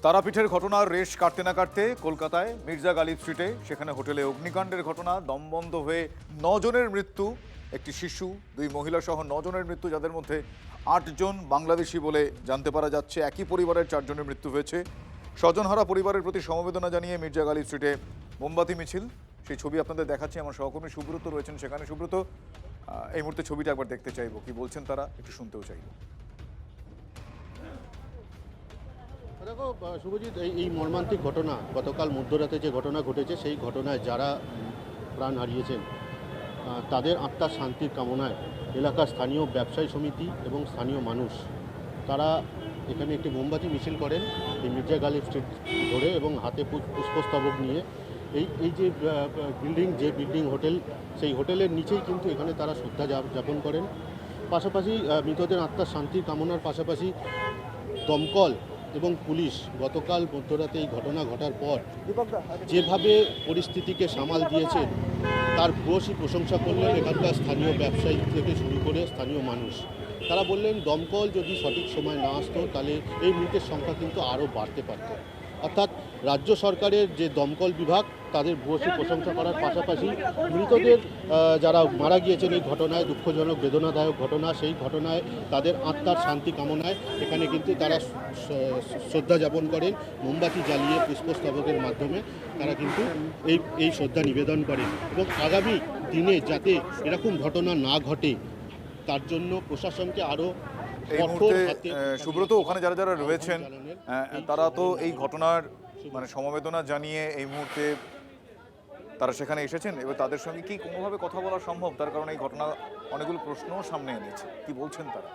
তারাপীঠের ঘটনার রেশ কাটতে না কাটতে কলকাতায় মির্জা গালিব স্ট্রিটে সেখানে হোটেলে অগ্নিকাণ্ডের ঘটনা, দমবন্ধ হয়ে 9 জনের মৃত্যু, একটি শিশু, 2 মহিলা সহ 9 জনের মৃত্যু, যাদের মধ্যে 8 জন বাংলাদেশি বলে জানতে পারা যাচ্ছে। একই পরিবারের 4 জনের মৃত্যু হয়েছে। স্বজনহারা পরিবারের প্রতি সমবেদনা জানিয়ে মির্জা গালিব স্ট্রিটে মোমবাতি মিছিল, সেই ছবি আপনাদের দেখাচ্ছি। আমার সহকর্মী সুব্রত রয়েছেন সেখানে। সুব্রত, এই মুহূর্তে ছবিটা একবার দেখতে চাইবো, কি বলছেন তারা একটু শুনতেও চাইবো। দেখো শুভজিৎ, এই মর্মান্তিক ঘটনা, গতকাল মধ্যরাতে যে ঘটনা ঘটেছে, সেই ঘটনায় যারা প্রাণ হারিয়েছেন তাদের আত্মার শান্তির কামনায় এলাকার স্থানীয় ব্যবসায়ী সমিতি এবং স্থানীয় মানুষ তারা এখানে একটি মোমবাতি মিছিল করেন এই মির্জা গালিব স্ট্রিট ধরে, এবং হাতে পুষ্পস্তবক নিয়ে এই যে বিল্ডিং হোটেল, সেই হোটেলের নিচেই কিন্তু এখানে তারা শ্রদ্ধা যাপন করেন। পাশাপাশি মৃতদের আত্মার শান্তির কামনার পাশাপাশি দমকল এবং পুলিশ গতকাল মধ্যরাতে এই ঘটনা ঘটার পর যেভাবে পরিস্থিতিকে সামাল দিয়েছে তার ভূয়সী প্রশংসা করলেন এখানকার স্থানীয় ব্যবসায়ী থেকে শুরু করে স্থানীয় মানুষ। তারা বললেন দমকল যদি সঠিক সময় না আসতো তাহলে এই মৃতের সংখ্যা কিন্তু আরও বাড়তে পারত। অর্থাৎ রাজ্য সরকারের যে দমকল বিভাগ তাদের ভূয়সী প্রশংসা করার পাশাপাশি মৃতদের যারা মারা গিয়েছেন এই ঘটনায়, দুঃখজনক বেদনাদায়ক ঘটনা, সেই ঘটনায় তাদের আত্মার শান্তি কামনায় এখানে কিন্তু তারা শ্রদ্ধা যাপন করেন মোমবাতি জ্বালিয়ে, পুষ্পস্তবকের মাধ্যমে তারা কিন্তু এই শ্রদ্ধা নিবেদন করেন। এবং আগামী দিনে যাতে এরকম ঘটনা না ঘটে তার জন্য প্রশাসনকে আরও এই মুহূর্তে সুব্রত, ওখানে যারা যারা রয়েছেন তারা তো এই ঘটনার মানে সমবেদনা জানিয়ে এই মুহূর্তে তারা সেখানে এসেছেন। এবার তাদের সঙ্গে কি কোনোভাবে কথা বলা সম্ভব? তার কারণে এই ঘটনা অনেকগুলো প্রশ্নও সামনে এনেছে, কি বলছেন তারা?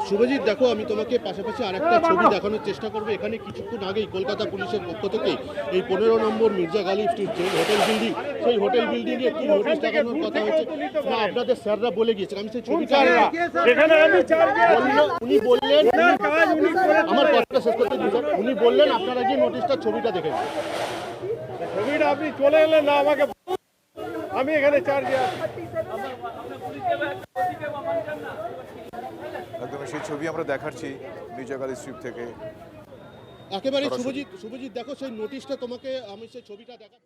শুভজিৎ, দেখো আমি তোমাকে পাশাপাশি আরেকটা ছবি দেখানোর চেষ্টা করবো। এখানে কিছুক্ষণ আগেই কলকাতা পুলিশের পক্ষ থেকে এই 15 নম্বর মির্জা গালিব স্ট্রিট যে হোটেল বিল্ডিং, সেই হোটেল বিল্ডিংয়ে কি নোটিশ লাগানোর কথা হয়েছে না আপনাদের স্যাররা বলে গিয়েছেন। আমি সেই ছবিটা উনি বললেন, আমার কথাটা শেষ করতে দিন, উনি বললেন আপনারা গিয়ে নোটিশটা ছবিটা দেখে নিন। ছবিটা আপনি চলে এলেন না আমাকে, আমি এখানে চার্জে আছি। একদম সেই ছবি আমরা দেখাচ্ছি মির্জা গালিব স্ট্রিট থেকে একেবারে। শুভজিৎ দেখো সেই নোটিশটা, তোমাকে আমি সেই ছবিটা দেখা।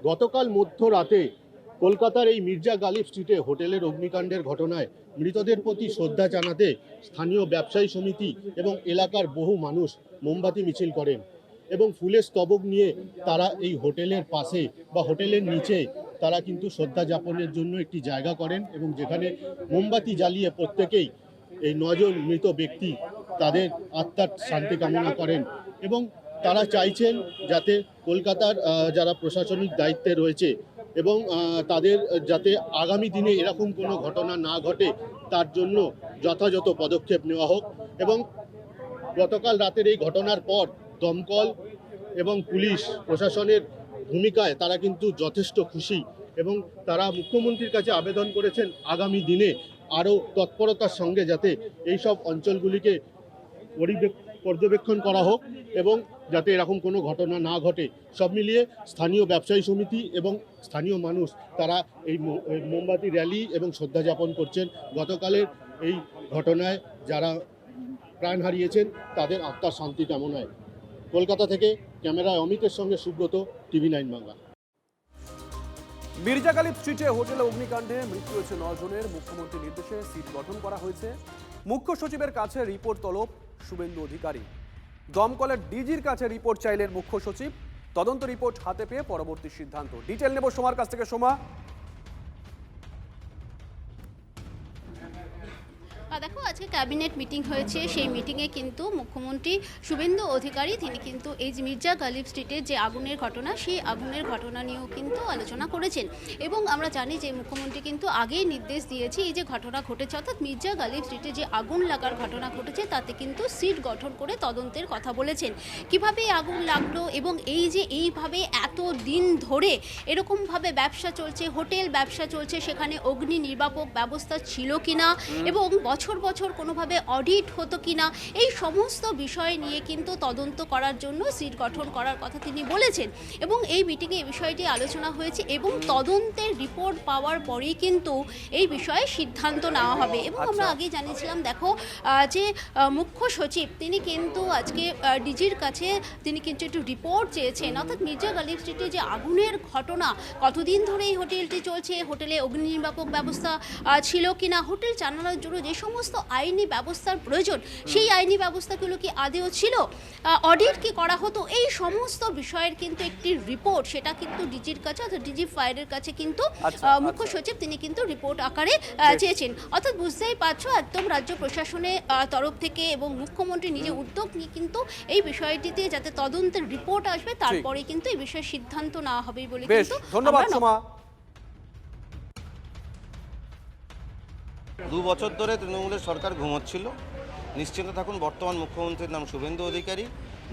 গতকাল মধ্যরাতে কলকাতার এই মির্জা গালিব স্ট্রিটে হোটেলের অগ্নিকাণ্ডের ঘটনায় মৃতদের প্রতি শ্রদ্ধা জানাতে স্থানীয় ব্যবসায়ী সমিতি এবং এলাকার বহু মানুষ মোমবাতি মিছিল করেন এবং ফুলের স্তবক নিয়ে তারা এই হোটেলের পাশে বা হোটেলের নিচে তারা কিন্তু শ্রদ্ধা যাপনের জন্য একটি জায়গা করেন, এবং যেখানে মোমবাতি জ্বালিয়ে প্রত্যেকেই এই 9 জন মৃত ব্যক্তি তাদের আত্মার শান্তি কামনা করেন। এবং তারা চাইছেন যাতে কলকাতার যারা প্রশাসনিক দায়িত্বে রয়েছে এবং তাদের যাতে আগামী দিনে এরকম কোনো ঘটনা না ঘটে তার জন্য যথাযথ পদক্ষেপ নেওয়া হোক। এবং গতকাল রাতের এই ঘটনার পর দমকল এবং পুলিশ প্রশাসনের ভূমিকায় তারা কিন্তু যথেষ্ট খুশি, এবং তারা মুখ্যমন্ত্রীর কাছে আবেদন করেছেন আগামী দিনে আরও তৎপরতার সঙ্গে যাতে এইসব অঞ্চলগুলিকে পর্যবেক্ষণ করা হোক এবং যাতে এরকম কোনো ঘটনা না ঘটে। সব মিলিয়ে স্থানীয় ব্যবসায়ী সমিতি এবং স্থানীয় মানুষ তারা এই মোমবাতি র্যালি এবং শ্রদ্ধা যাপন করছেন গতকালের এই ঘটনায় যারা প্রাণ হারিয়েছেন তাদের আত্মার শান্তি কামনায়। কলকাতা থেকে ক্যামেরায় অমিতের সঙ্গে সুব্রত, TV9 বাংলা। মির্জা গালিব স্ট্রিটে হোটেলে অগ্নিকাণ্ডে মৃত্যু হয়েছে 9 জনের। মুখ্যমন্ত্রীর নির্দেশে সিট গঠন করা হয়েছে। মুখ্য সচিবের কাছে রিপোর্ট তলব শুভেন্দু অধিকারী। দমকলের ডিজির কাছে রিপোর্ট চাইলেন মুখ্য সচিব। তদন্ত রিপোর্ট হাতে পেয়ে পরবর্তী সিদ্ধান্ত। ডিটেল নেব সোমার কাছ থেকে। সোমা, দেখো আজকে ক্যাবিনেট মিটিং হয়েছে, সেই মিটিংয়ে কিন্তু মুখ্যমন্ত্রী শুভেন্দু অধিকারী তিনি কিন্তু এই যে মির্জা গালিব স্ট্রিটে যে আগুনের ঘটনা, সেই আগুনের ঘটনা নিয়েও কিন্তু আলোচনা করেছেন। এবং আমরা জানি যে মুখ্যমন্ত্রী কিন্তু আগেই নির্দেশ দিয়েছে এই যে ঘটনা ঘটেছে, অর্থাৎ মির্জা গালিব স্ট্রিটে যে আগুন লাগার ঘটনা ঘটেছে তাতে কিন্তু সিট গঠন করে তদন্তের কথা বলেছেন। কিভাবে আগুন লাগলো এবং এই যে এইভাবে এত দিন ধরে এরকমভাবে ব্যবসা চলছে, হোটেল ব্যবসা চলছে, সেখানে অগ্নি নির্বাপক ব্যবস্থা ছিল কিনা এবং বছর বছর বছর কোনোভাবে অডিট হতো কিনা, এই সমস্ত বিষয় নিয়ে কিন্তু তদন্ত করার জন্য সিট গঠন করার কথা তিনি বলেছেন। এবং এই মিটিংয়ে এই বিষয়টি আলোচনা হয়েছে এবং তদন্তের রিপোর্ট পাওয়ার পরেই কিন্তু এই বিষয়ে সিদ্ধান্ত নেওয়া হবে। এবং আমরা আগেই জানিয়েছিলাম, দেখো যে মুখ্য সচিব তিনি কিন্তু আজকে ডিজির কাছে তিনি কিন্তু একটু রিপোর্ট চেয়েছেন, অর্থাৎ মির্জা গালিব স্ট্রিটে যে আগুনের ঘটনা, কতদিন ধরে এই হোটেলটি চলছে, হোটেলে অগ্নি নির্বাপক ব্যবস্থা ছিল কিনা, হোটেল চালানোর জন্য যে সমস্ত আইনি ব্যবস্থার প্রয়োজন সেই আইনি ব্যবস্থাগুলো কি আদেও ছিল, অডিট কি করা হতো, এই সমস্ত বিষয়ের কিন্তু একটি রিপোর্ট সেটা কিন্তু ডিজির কাছে অর্থাৎ ডিজি ফায়ারের কাছে কিন্তু মুখ্য সচিব তিনি কিন্তু রিপোর্ট আকারে চেয়েছেন। অর্থাৎ বুঝতেই পারছো একদম রাজ্য প্রশাসনের তরফ থেকে এবং মুখ্যমন্ত্রী নিজে উদ্যোগ নিয়ে কিন্তু এই বিষয়টিতে যাতে তদন্তের রিপোর্ট আসবে তারপরে কিন্তু এই বিষয়ে সিদ্ধান্ত নেওয়া হবে বলে বেশ, কিন্তু ধন্যবাদ সোমা। 2 বছর ধরে তৃণমূলের সরকার ঘুমোচ্ছিল। নিশ্চিন্ত থাকুন, বর্তমান মুখ্যমন্ত্রীর নাম Suvendu Adhikari.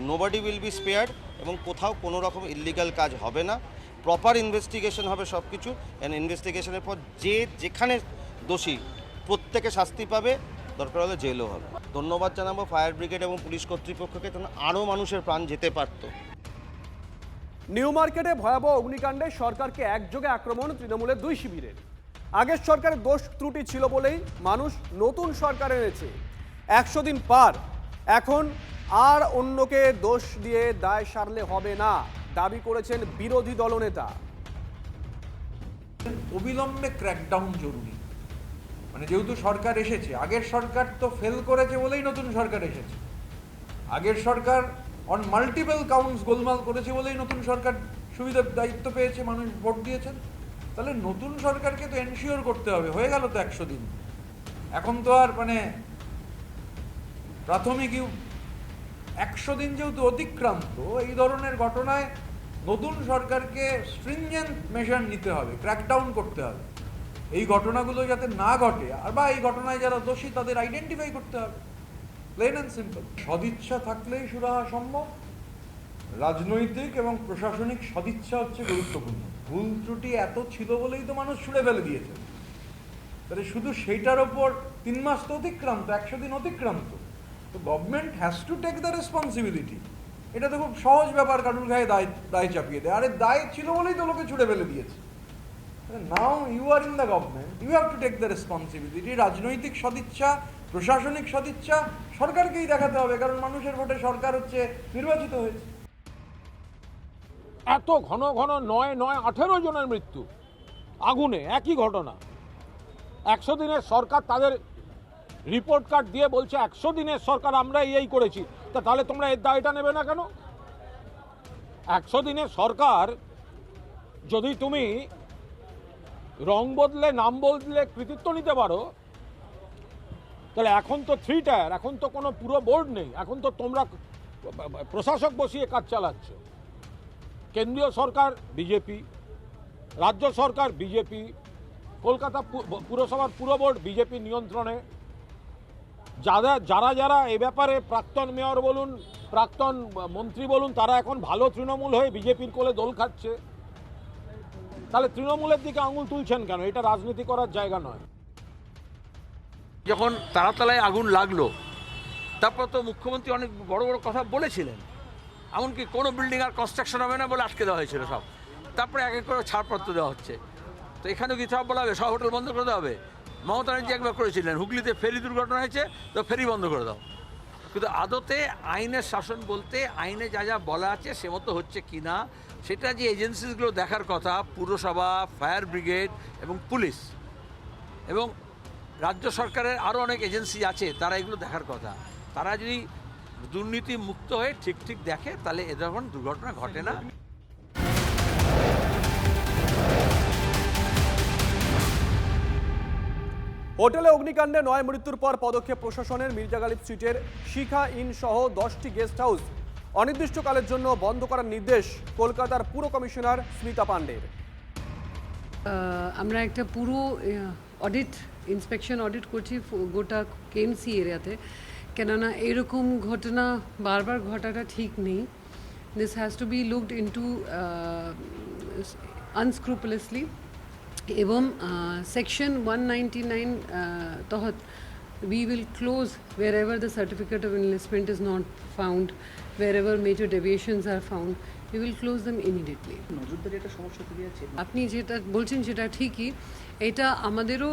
Nobody will be spared এবং কোথাও কোনো রকম ইল্লিগাল কাজ হবে না। প্রপার ইনভেস্টিগেশন হবে সব কিছু। ইনভেস্টিগেশনের পর যে যেখানে দোষী প্রত্যেকে শাস্তি পাবে, দরকার হলে জেলও হবে। ধন্যবাদ জানাবো ফায়ার ব্রিগেড এবং পুলিশ কর্তৃপক্ষকে, কারণ আরও মানুষের প্রাণ যেতে পারত। নিউ মার্কেটে ভয়াবহ অগ্নিকাণ্ডে সরকারকে একযোগে আক্রমণ তৃণমূলের 2 শিবিরের। আগের সরকারের দোষ ত্রুটি ছিল বলেই মানুষ নতুন সরকার এনেছে। 100 দিন পার, এখন আর অন্যকে দোষ দিয়ে দায় সারলে হবে না, দাবি করেছেন বিরোধী দলনেতা। অবিলম্বে ক্র্যাকডাউন জরুরি। মানে যেহেতু সরকার এসেছে, আগের সরকার তো ফেল করেছে বলেই নতুন সরকার এসেছে। আগের সরকার অন মাল্টিপল কাউন্টস গোলমাল করেছে বলেই নতুন সরকার সুবিধার দায়িত্ব পেয়েছে, মানুষ ভোট দিয়েছেন। তাহলে নতুন সরকারকে তো এনশিওর করতে হবে। হয়ে গেল তো 100 দিন, এখন তো আর মানে প্রাথমিক 100 দিন যেহেতু অতিক্রান্ত, এই ধরনের ঘটনায় নতুন সরকারকে স্ট্রিনজেন্ট মেজার নিতে হবে, ক্র্যাকডাউন করতে হবে। এই ঘটনাগুলো যাতে না ঘটে, আর বা এই ঘটনায় যারা দোষী তাদের আইডেন্টিফাই করতে হবে, প্লেন অ্যান্ড সিম্পল। সদিচ্ছা থাকলেই সুরাহা সম্ভব। রাজনৈতিক এবং প্রশাসনিক সদিচ্ছা হচ্ছে গুরুত্বপূর্ণ। ভুল ত্রুটি এত ছিল বলেই তো মানুষ ছুড়ে ফেলে দিয়েছে। তাহলে শুধু সেইটার ওপর 3 মাস তো অতিক্রান্ত, 100 দিন অতিক্রান্ত। তো government has to take the responsibility. এটা তো খুব সহজ ব্যাপার, কারুর গায়ে দায় চাপিয়ে দেয়। আরে দায় ছিল বলেই তো লোকে ছুড়ে ফেলে দিয়েছে। Now you are in the government, you have to take the responsibility. রাজনৈতিক সদিচ্ছা, প্রশাসনিক সদিচ্ছা সরকারকেই দেখাতে হবে, কারণ মানুষের ভোটে সরকার হচ্ছে নির্বাচিত হয়েছে। এত ঘন ঘন 9 জনের মৃত্যু আগুনে, একই ঘটনা। 100 দিনের সরকার তাদের রিপোর্ট কার্ড দিয়ে বলছে 100 দিনের সরকার আমরা এই করেছি। তাহলে তোমরা এর দায়টা নেবে না কেন? 100 দিনের সরকার যদি তুমি রং বদলে নাম বদলে কৃতিত্ব নিতে পারো, তাহলে এখন তো 3 টায়ার, এখন তো কোনো পুরো বোর্ড নেই, এখন তো তোমরা প্রশাসক বসিয়ে কাজ চালাচ্ছ। কেন্দ্রীয় সরকার বিজেপি, রাজ্য সরকার বিজেপি, কলকাতা পুরসভার পুরো বোর্ড বিজেপি নিয়ন্ত্রণে। যারা এ ব্যাপারে প্রাক্তন মেয়র বলুন, প্রাক্তন মন্ত্রী বলুন, তারা এখন ভালো তৃণমূল হয়ে বিজেপির কোলে দোল খাচ্ছে। তাহলে তৃণমূলের দিকে আঙুল তুলছেন কেন? এটা রাজনীতি করার জায়গা নয়। যখন তারাতলায় আগুন লাগলো, তারপর তো মুখ্যমন্ত্রী অনেক বড় বড় কথা বলেছিলেন, এমনকি কোনো বিল্ডিং আর কনস্ট্রাকশন হবে না বলে আটকে দেওয়া হয়েছিল সব। তারপরে এক এক করে ছাড়পত্র দেওয়া হচ্ছে। তো এখানেও কি সব বলা হবে সব হোটেল বন্ধ করে দেওয়া হবে? মমতা ব্যানার্জি একবার করেছিলেন, হুগলিতে ফেরি দুর্ঘটনা হয়েছে তো ফেরি বন্ধ করে দাও। কিন্তু আদতে আইনের শাসন বলতে আইনে যা যা বলা আছে সে মতো হচ্ছে কি না সেটা যে এজেন্সিসগুলো দেখার কথা, পুরসভা, ফায়ার ব্রিগেড এবং পুলিশ এবং রাজ্য সরকারের আরও অনেক এজেন্সি আছে, তারা এগুলো দেখার কথা। তারা যদি দুর্নীতি মুক্ত হয়ে ঠিক দেখে তাহলে এ ধরনের দুর্ঘটনা ঘটে না। হোটেলে অগ্নিকাণ্ডে 9 মৃত্যুর পর পদক্ষেপ প্রশাসনের। মির্জা গালিব স্ট্রিটের শিখা ইন সহ 10টি গেস্ট হাউস অনির্দিষ্টকালের জন্য বন্ধ করার নির্দেশ কলকাতার পুর কমিশনার স্মিতা পান্ডের। আমরা একটা পুরো ইন্সপেকশন অডিট করছি গোটা কেএমসি এরিয়াতে, কেননা এরকম ঘটনা বারবার ঘটাটা ঠিক নেই। This has to be looked into unscrupulously এবং সেকশন 199 তহত we will close wherever the certificate of enlistment is not found, wherever major deviations are found, we will close them immediately. আপনি যেটা বলছেন সেটা ঠিকই, এটা আমাদেরও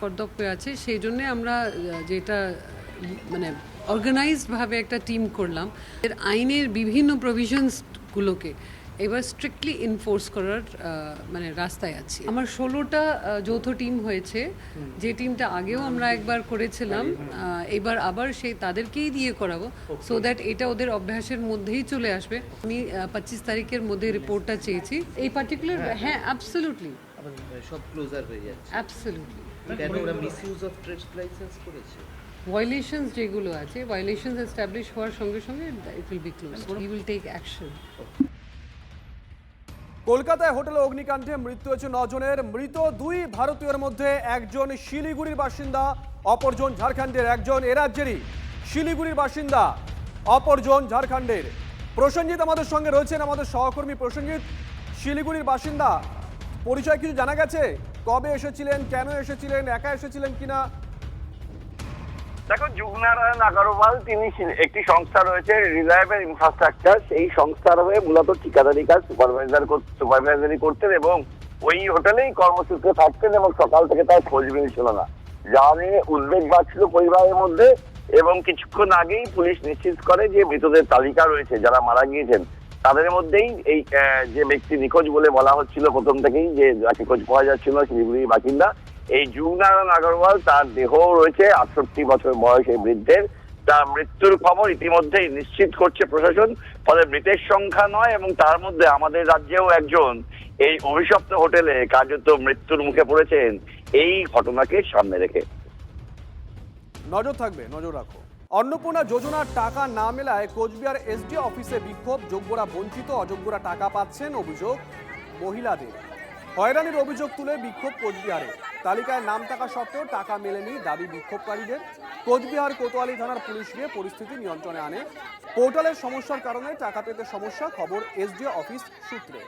কর্তব্য আছে, সেই জন্যে আমরা যেটা মানে অর্গানাইজডভাবে একটা টিম করলাম, এর আইনের বিভিন্ন প্রভিশনসগুলোকে এবার স্ট্রিক্টলি এনফোর্স করার মানে রাস্তায় আছি। আমার 16টা যৌথ টিম হয়েছে, যে টিমটা আগেও আমরা একবার করেছিলাম, এবার আবার সেই তাদেরকেই দিয়ে করাবো, সো দ্যাট এটা ওদের অভ্যাসের মধ্যেই চলে আসবে। আমি 25 তারিখের মধ্যে রিপোর্টটা চেয়েছি এই পার্টিকুলার। হ্যাঁ, অ্যাবসলিউটলি সব ক্লোজার হয়ে যাচ্ছে। অ্যাবসলিউটলি। কেন ওরা মিসইউজ অফ ট্রেড লাইসেন্স করেছে? ভায়োলেশনস যেগুলো আছে, ভায়োলেশনস এস্টাবলিশ হওয়ার সঙ্গে সঙ্গে it will be closed, we will take action. কলকাতায় হোটেলে অগ্নিকাণ্ডে মৃত্যু হয়েছে 9 জনের। মৃত 2 ভারতীয়ের মধ্যে একজন শিলিগুড়ির বাসিন্দা, অপরজন ঝাড়খণ্ডের। একজন এ রাজ্যেরই, শিলিগুড়ির বাসিন্দা, অপরজন ঝাড়খণ্ডের। প্রসেনজিৎ আমাদের সঙ্গে রয়েছেন, আমাদের সহকর্মী। প্রসেনজিৎ, শিলিগুড়ির বাসিন্দা, পরিচয় কিছু জানা গেছে? কবে এসেছিলেন, কেন এসেছিলেন, একা এসেছিলেন কিনা? দেখো, যুগনারায়ণ আগরওয়াল তিনি একটি সংস্থা রয়েছে রিলায়েবল ইনফ্রাস্ট্রাকচার, সেই সংস্থার হয়ে মূলত ঠিকাদারি কাজ সুপারভাইজারি করতেন এবং ওই হোটেলেই কর্মসূত্রে থাকতেন এবং সকাল থেকে তার খোঁজ মিলছিল না, যা নিয়ে উদ্বেগ বাড়ছিল পরিবারের মধ্যে। এবং কিছুক্ষণ আগেই পুলিশ নিশ্চিত করে যে মৃতদের তালিকা রয়েছে যারা মারা গিয়েছেন, তাদের মধ্যেই এই যে ব্যক্তি নিখোঁজ বলে বলা হচ্ছিল প্রথম থেকেই, যে যাকে খোঁজ পাওয়া যাচ্ছিল শিলিগুড়ির বাসিন্দা, এই যুগনারায়ণ আগরওয়াল, তার দেহ রয়েছে 68 বছর বয়স এই বৃদ্ধের। তার মৃত্যুর খবর ইতিমধ্যেই নিশ্চিত করছে প্রশাসন। ফলে মৃতের সংখ্যা নয়, এবং তার মধ্যে আমাদের রাজ্যেও একজন এই অভিশপ্ত হোটেলে কার্যত মৃত্যুর মুখে পড়েছেন এই ঘটনাকে সামনে রেখে। নজর থাকবে, নজর রাখো। অন্নপূর্ণা যোজনার টাকা না মেলায় কোচবিহার এসডি অফিসে বিক্ষোভ। যোগ্যরা বঞ্চিত, অযোগ্যরা টাকা পাচ্ছেন, অভিযোগ মহিলাদের। হয়রানির অভিযোগ তুলে বিক্ষোভ কোচবিহারে। তালিকায় নাম থাকা সত্ত্বেও টাকা মেলেনি, দাবি বিক্ষোভকারীদের। কোচবিহার কোতোয়ালি থানার পুলিশ গিয়ে পরিস্থিতি নিয়ন্ত্রণে আনে। পোর্টালের সমস্যার কারণে টাকা পেতে সমস্যা, খবর এসডিও অফিস সূত্রে।